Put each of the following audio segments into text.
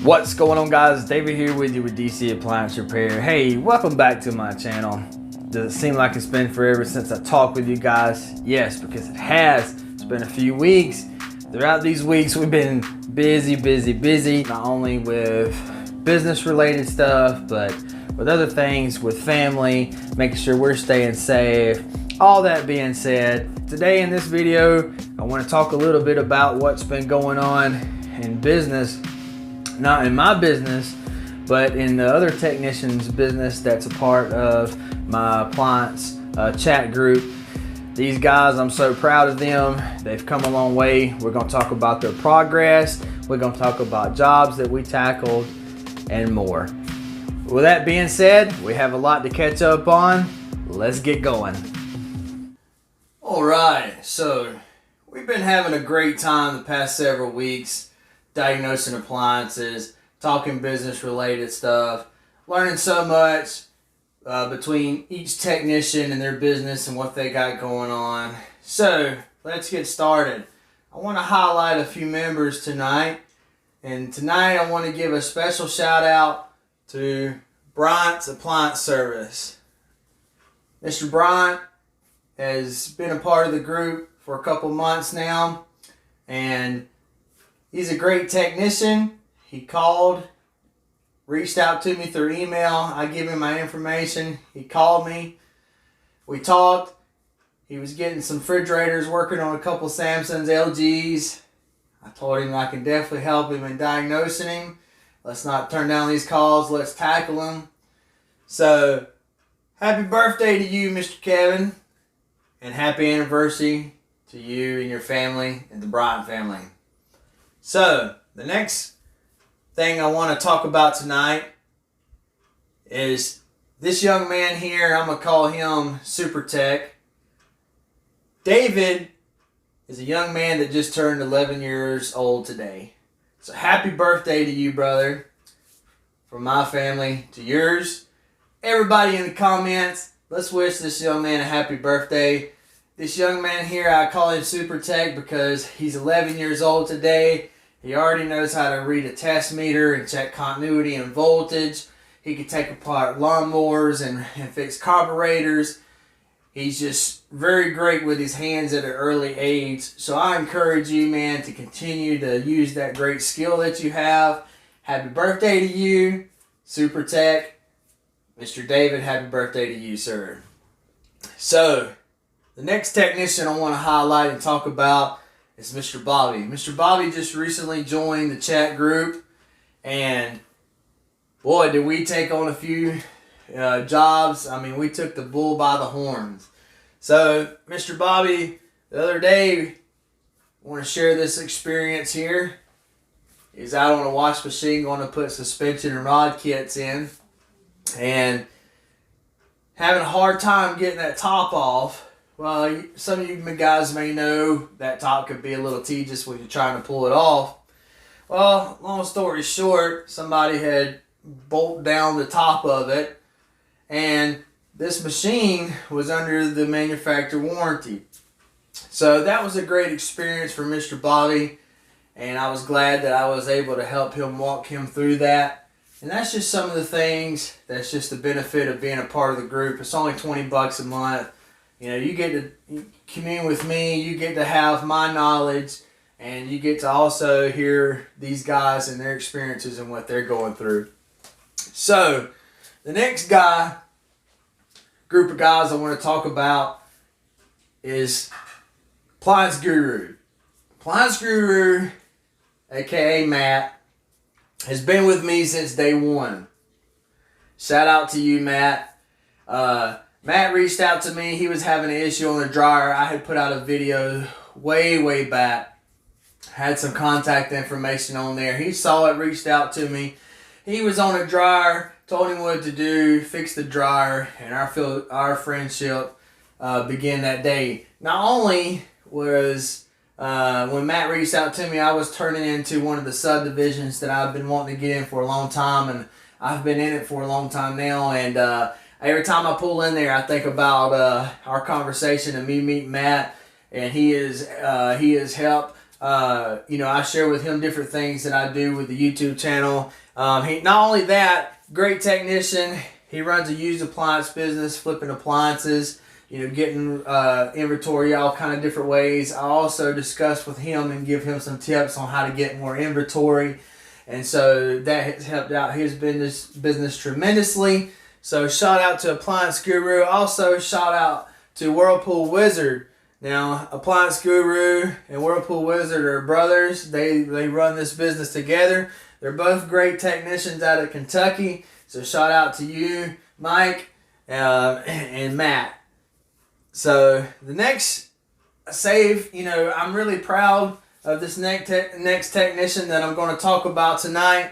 What's going on, guys? David here with you with DC Appliance Repair. Hey, welcome back to my channel. Does it seem like it's been forever since I talked with you guys? Yes, because it has. It's been a few weeks. Throughout these weeks, we've been busy, not only with business related stuff, but with other things, with family, making sure we're staying safe. All that being said, today in this video, I want to talk a little bit about what's been going on in business. Not in my business, but in the other technician's business that's a part of my appliance chat group. These guys, I'm so proud of them. They've come a long way. We're going to talk about their progress. We're going to talk about jobs that we tackled and more. With that being said, we have a lot to catch up on. Let's get going. All right, so we've been having a great time the past several weeks. Diagnosing appliances, talking business related stuff, learning so much between each technician and their business and what they got going on. So let's get started. I want to highlight a few members tonight, and tonight I want to give a special shout out to Bryant's Appliance Service. Mr. Bryant has been a part of the group for a couple months now, and he's a great technician. He called, reached out to me through email. I give him my information. He called me. We talked. He was getting some refrigerators, working on a couple Samsungs, LGs. I told him I can definitely help him in diagnosing him. Let's not turn down these calls. Let's tackle him. So, happy birthday to you, Mr. Kevin. And happy anniversary to you and your family and the Bryant family. So, the next thing I want to talk about tonight is this young man here. I'm going to call him Super Tech. David is a young man that just turned 11 years old today. So, happy birthday to you, brother. From my family to yours. Everybody in the comments, let's wish this young man a happy birthday. This young man here, I call him Super Tech because he's 11 years old today. He already knows how to read a test meter and check continuity and voltage. He can take apart lawnmowers and fix carburetors. He's just very great with his hands at an early age. So I encourage you, man, to continue to use that great skill that you have. Happy birthday to you, Super Tech. Mr. David, happy birthday to you, sir. So, the next technician I want to highlight and talk about is Mr. Bobby. Mr. Bobby just recently joined the chat group, and boy, did we take on a few jobs. I mean, we took the bull by the horns. So, Mr. Bobby, the other day, I want to share this experience here. He's out on a wash machine going to put suspension and rod kits in, and having a hard time getting that top off. Well, some of you guys may know that top could be a little tedious when you're trying to pull it off. Well, long story short, somebody had bolted down the top of it, and this machine was under the manufacturer warranty. So that was a great experience for Mr. Bobby, and I was glad that I was able to help him walk him through that. And that's just some of the things, that's just the benefit of being a part of the group. It's only $20 a month. You know, you get to commune with me, you get to have my knowledge, and you get to also hear these guys and their experiences and what they're going through. So, the next group of guys I want to talk about is Appliance Guru. Appliance Guru, aka Matt, has been with me since day one. Shout out to you, Matt. Matt reached out to me. He was having an issue on the dryer. I had put out a video way back. Had some contact information on there. He saw it, reached out to me. He was on a dryer, told him what to do, fixed the dryer, and our friendship began that day. Not only was when Matt reached out to me, I was turning into one of the subdivisions that I've been wanting to get in for a long time, and I've been in it for a long time now, and every time I pull in there, I think about our conversation and me meeting Matt, and he has helped I share with him different things that I do with the YouTube channel. He not only that, great technician. He runs a used appliance business, flipping appliances, getting inventory all kind of different ways. I also discuss with him and give him some tips on how to get more inventory. And so that has helped out his business tremendously. So shout out to Appliance Guru. Also shout out to Whirlpool Wizard. Now, Appliance Guru and Whirlpool Wizard are brothers. They run this business together. They're both great technicians out of Kentucky. So shout out to you, Mike, and Matt. So the next save, I'm really proud of this next technician that I'm going to talk about tonight.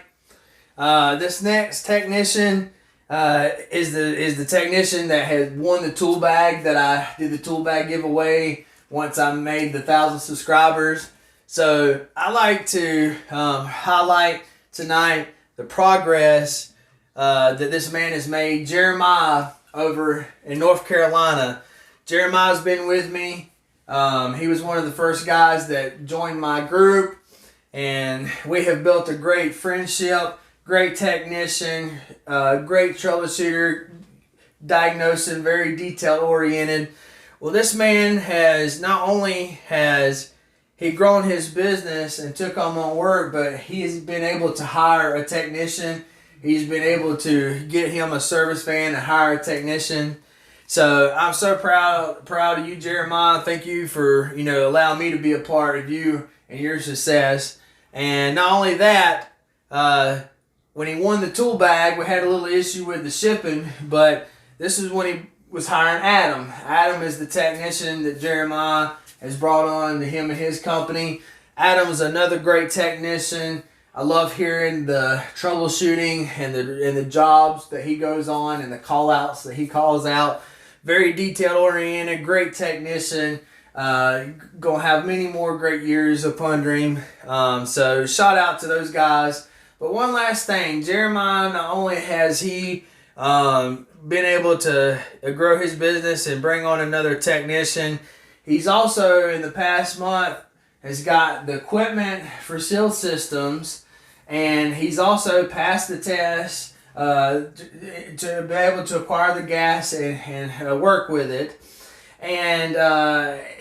This next technician is the technician that had won the tool bag that I did the tool bag giveaway once I made the 1,000 subscribers. So I like to highlight tonight the progress that this man has made. Jeremiah over in North Carolina. Jeremiah's been with me. He was one of the first guys that joined my group, and we have built a great friendship. Great technician, great troubleshooter, diagnosing, very detail oriented. Well, this man has not only has he grown his business and took on more work, but he's been able to hire a technician. He's been able to get him a service van and hire a technician. So I'm so proud of you, Jeremiah. Thank you for allowing me to be a part of you and your success. And not only that, when he won the tool bag, we had a little issue with the shipping, but this is when he was hiring Adam. Adam is the technician that Jeremiah has brought on to him and his company. Adam is another great technician. I love hearing the troubleshooting and the jobs that he goes on and the call outs that he calls out. Very detail oriented, great technician. Gonna have many more great years under him. So shout out to those guys. But one last thing, Jeremiah, not only has he been able to grow his business and bring on another technician, he's also in the past month has got the equipment for seal systems, and he's also passed the test to be able to acquire the gas and work with it, and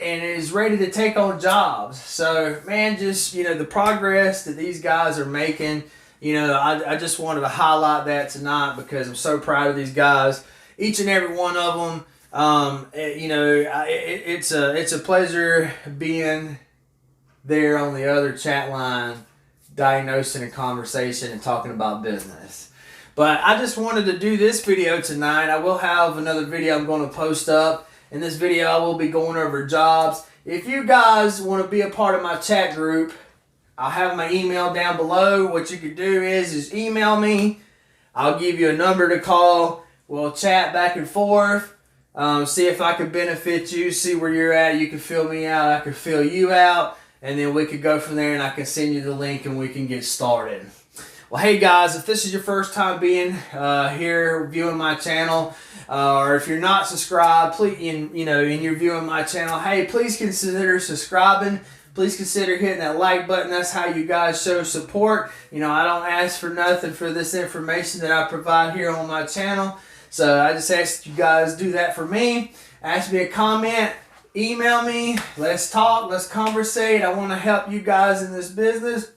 is ready to take on jobs. So man, just the progress that these guys are making. I just wanted to highlight that tonight because I'm so proud of these guys. Each and every one of them. It's a pleasure being there on the other chat line, diagnosing a conversation and talking about business. But I just wanted to do this video tonight. I will have another video I'm going to post up. In this video, I will be going over jobs. If you guys want to be a part of my chat group, I'll have my email down below. What you could do is email me. I'll give you a number to call. We'll chat back and forth. See if I could benefit you. See where you're at. You can fill me out. I can fill you out. And then we could go from there and I can send you the link and we can get started. Well, hey guys, if this is your first time being here viewing my channel, or if you're not subscribed, please, and you're viewing my channel, hey, please consider subscribing. Please consider hitting that like button. That's how you guys show support. I don't ask for nothing for this information that I provide here on my channel. So I just ask you guys do that for me. Ask me a comment. Email me. Let's talk. Let's conversate. I want to help you guys in this business.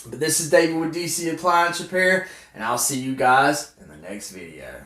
But this is David with DC Appliance Repair, and I'll see you guys in the next video.